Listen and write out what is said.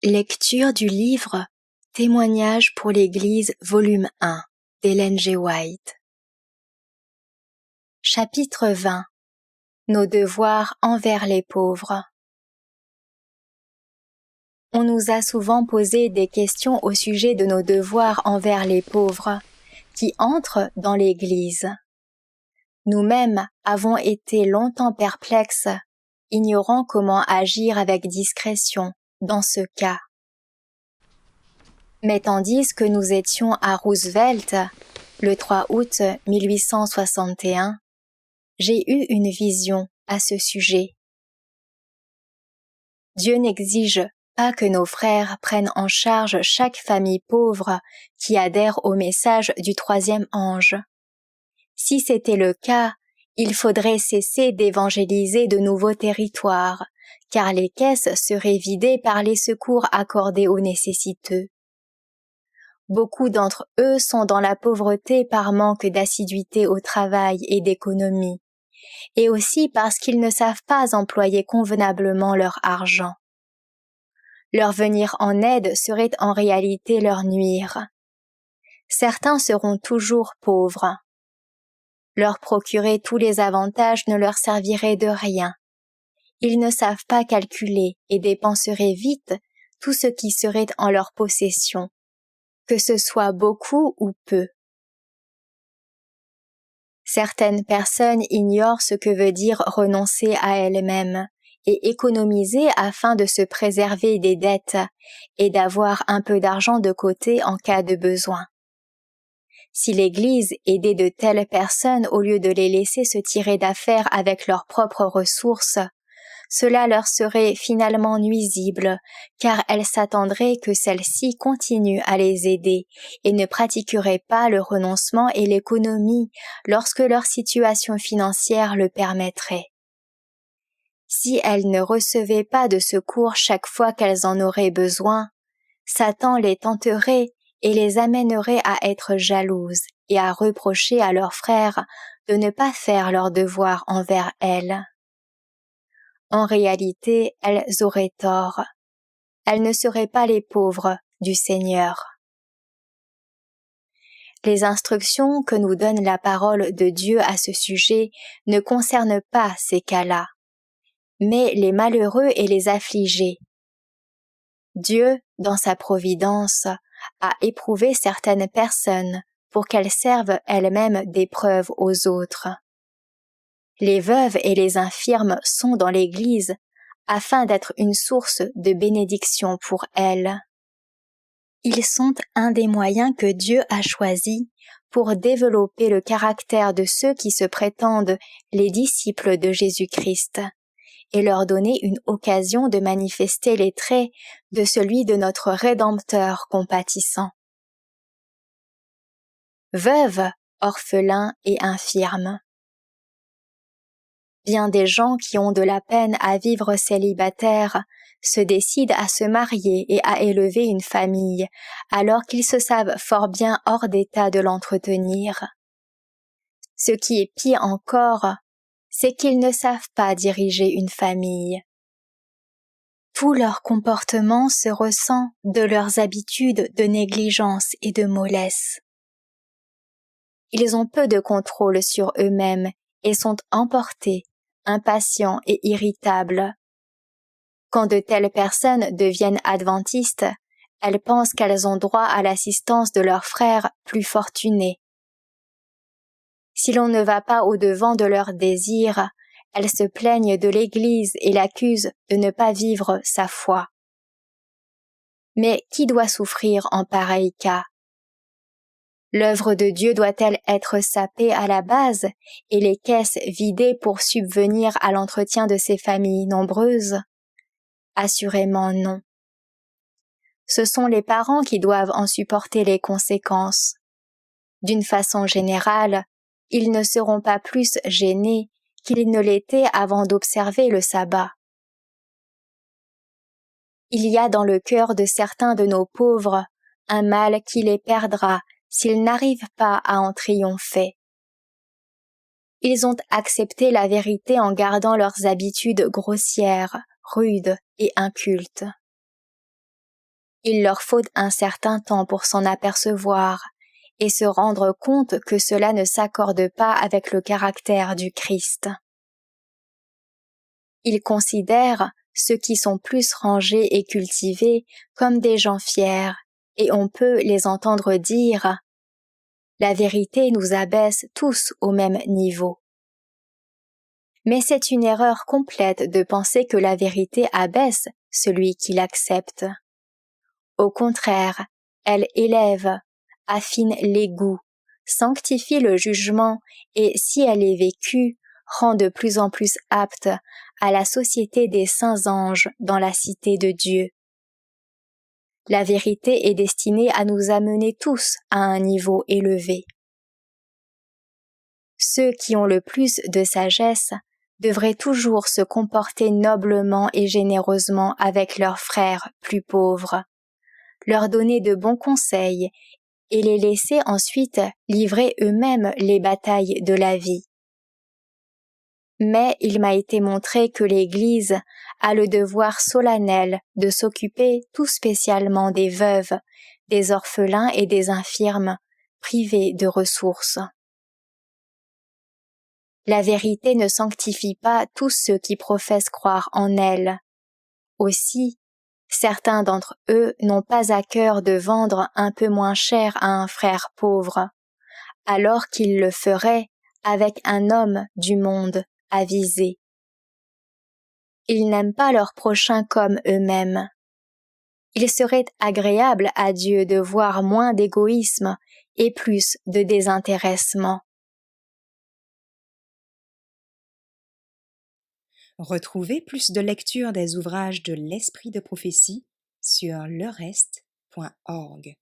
Lecture du livre Témoignages pour l'Église, volume 1, d'Ellen G. White. Chapitre 20. Nos devoirs envers les pauvres. On nous a souvent posé des questions au sujet de nos devoirs envers les pauvres, qui entrent dans l'Église. Nous-mêmes avons été longtemps perplexes, ignorant comment agir avec discrétion dans ce cas. Mais tandis que nous étions à Roosevelt, le 3 août 1861, j'ai eu une vision à ce sujet. Dieu n'exige pas que nos frères prennent en charge chaque famille pauvre qui adhère au message du troisième ange. Si c'était le cas, il faudrait cesser d'évangéliser de nouveaux territoires, car les caisses seraient vidées par les secours accordés aux nécessiteux. Beaucoup d'entre eux sont dans la pauvreté par manque d'assiduité au travail et d'économie, et aussi parce qu'ils ne savent pas employer convenablement leur argent. Leur venir en aide serait en réalité leur nuire. Certains seront toujours pauvres. Leur procurer tous les avantages ne leur servirait de rien. Ils ne savent pas calculer et dépenseraient vite tout ce qui serait en leur possession, que ce soit beaucoup ou peu. Certaines personnes ignorent ce que veut dire renoncer à elles-mêmes et économiser afin de se préserver des dettes et d'avoir un peu d'argent de côté en cas de besoin. Si l'Église aidait de telles personnes au lieu de les laisser se tirer d'affaire avec leurs propres ressources, cela leur serait finalement nuisible, car elles s'attendraient que celles-ci continuent à les aider et ne pratiqueraient pas le renoncement et l'économie lorsque leur situation financière le permettrait. Si elles ne recevaient pas de secours chaque fois qu'elles en auraient besoin, Satan les tenterait et les amènerait à être jalouses et à reprocher à leurs frères de ne pas faire leur devoir envers elles. En réalité, elles auraient tort. Elles ne seraient pas les pauvres du Seigneur. Les instructions que nous donne la parole de Dieu à ce sujet ne concernent pas ces cas-là, mais les malheureux et les affligés. Dieu, dans sa providence, a éprouvé certaines personnes pour qu'elles servent elles-mêmes d'épreuve aux autres. Les veuves et les infirmes sont dans l'Église afin d'être une source de bénédiction pour elles. Ils sont un des moyens que Dieu a choisis pour développer le caractère de ceux qui se prétendent les disciples de Jésus-Christ et leur donner une occasion de manifester les traits de celui de notre Rédempteur compatissant. Veuves, orphelins et infirmes. Bien des gens qui ont de la peine à vivre célibataires se décident à se marier et à élever une famille, alors qu'ils se savent fort bien hors d'état de l'entretenir. Ce qui est pire encore, c'est qu'ils ne savent pas diriger une famille. Tout leur comportement se ressent de leurs habitudes de négligence et de mollesse. Ils ont peu de contrôle sur eux-mêmes et sont emportés, impatients et irritables. Quand de telles personnes deviennent adventistes, elles pensent qu'elles ont droit à l'assistance de leurs frères plus fortunés. Si l'on ne va pas au-devant de leurs désirs, elles se plaignent de l'Église et l'accusent de ne pas vivre sa foi. Mais qui doit souffrir en pareil cas? L'œuvre de Dieu doit-elle être sapée à la base et les caisses vidées pour subvenir à l'entretien de ces familles nombreuses? Assurément non. Ce sont les parents qui doivent en supporter les conséquences. D'une façon générale, ils ne seront pas plus gênés qu'ils ne l'étaient avant d'observer le sabbat. Il y a dans le cœur de certains de nos pauvres un mal qui les perdra s'ils n'arrivent pas à en triompher. Ils ont accepté la vérité en gardant leurs habitudes grossières, rudes et incultes. Il leur faut un certain temps pour s'en apercevoir et se rendre compte que cela ne s'accorde pas avec le caractère du Christ. Ils considèrent ceux qui sont plus rangés et cultivés comme des gens fiers, et on peut les entendre dire « La vérité nous abaisse tous au même niveau ». Mais c'est une erreur complète de penser que la vérité abaisse celui qui l'accepte. Au contraire, elle élève, affine les goûts, sanctifie le jugement et, si elle est vécue, rend de plus en plus apte à la société des saints anges dans la cité de Dieu. La vérité est destinée à nous amener tous à un niveau élevé. Ceux qui ont le plus de sagesse devraient toujours se comporter noblement et généreusement avec leurs frères plus pauvres, leur donner de bons conseils et les laisser ensuite livrer eux-mêmes les batailles de la vie. Mais il m'a été montré que l'Église a le devoir solennel de s'occuper tout spécialement des veuves, des orphelins et des infirmes, privés de ressources. La vérité ne sanctifie pas tous ceux qui professent croire en elle. Aussi, certains d'entre eux n'ont pas à cœur de vendre un peu moins cher à un frère pauvre, alors qu'ils le feraient avec un homme du monde avisé. Ils n'aiment pas leur prochain comme eux-mêmes. Il serait agréable à Dieu de voir moins d'égoïsme et plus de désintéressement. Retrouvez plus de lectures des ouvrages de l'Esprit de prophétie sur lerest.org.